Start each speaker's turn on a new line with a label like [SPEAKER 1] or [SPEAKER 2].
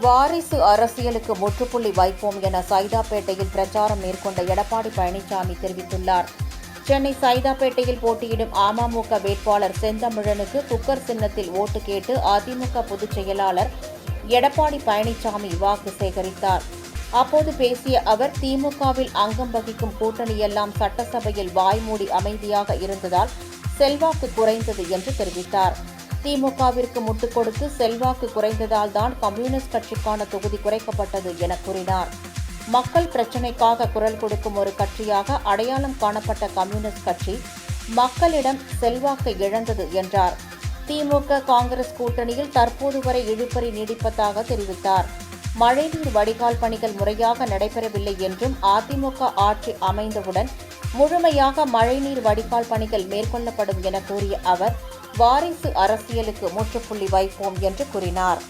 [SPEAKER 1] வாரிசு அரசியலுக்கு முற்றுப்புள்ளி வைப்போம் என சைதாப்பேட்டையில் பிரச்சாரம் மேற்கொண்ட எடப்பாடி பழனிசாமி தெரிவித்துள்ளார். சென்னை சைதாப்பேட்டையில் போட்டியிடும் அமமுக வேட்பாளர் செந்தமிழனுக்கு குக்கர் சின்னத்தில் ஓட்டு கேட்டு அதிமுக பொதுச் செயலாளர் எடப்பாடி பழனிசாமி வாக்கு சேகரித்தார். அப்போது பேசிய அவர், திமுகவில் அங்கம் வகிக்கும் கூட்டணியெல்லாம் சட்டசபையில் வாய்மூடி அமைதியாக இருந்ததால் செல்வாக்கு குறைந்தது என்று தெரிவித்தார். திமுகவிற்கு முட்டுக் கொடுத்து செல்வாக்கு குறைந்ததால் தான் கம்யூனிஸ்ட் கட்சிக்கான தொகுதி குறைக்கப்பட்டது என கூறினார். மக்கள் பிரச்சினைக்காக குரல் கொடுக்கும் ஒரு கட்சியாக அடையாளம் காணப்பட்ட கம்யூனிஸ்ட் கட்சி மக்களிடம் செல்வாக்கை இழந்தது என்றார். திமுக காங்கிரஸ் கூட்டணியில் தற்போது வரை இழுபறி நீடிப்பதாக தெரிவித்தார். மழைநீர் வடிகால் பணிகள் முறையாக நடைபெறவில்லை என்றும் அதிமுக ஆட்சி அமைந்தவுடன் முழுமையாக மழைநீர் வடிகால் பணிகள் மேற்கொள்ளப்படும் என கூறிய அவர், வாரிசு அரசியலுக்கு முற்றுப்புள்ளி வைப்போம் என்று கூறினார்.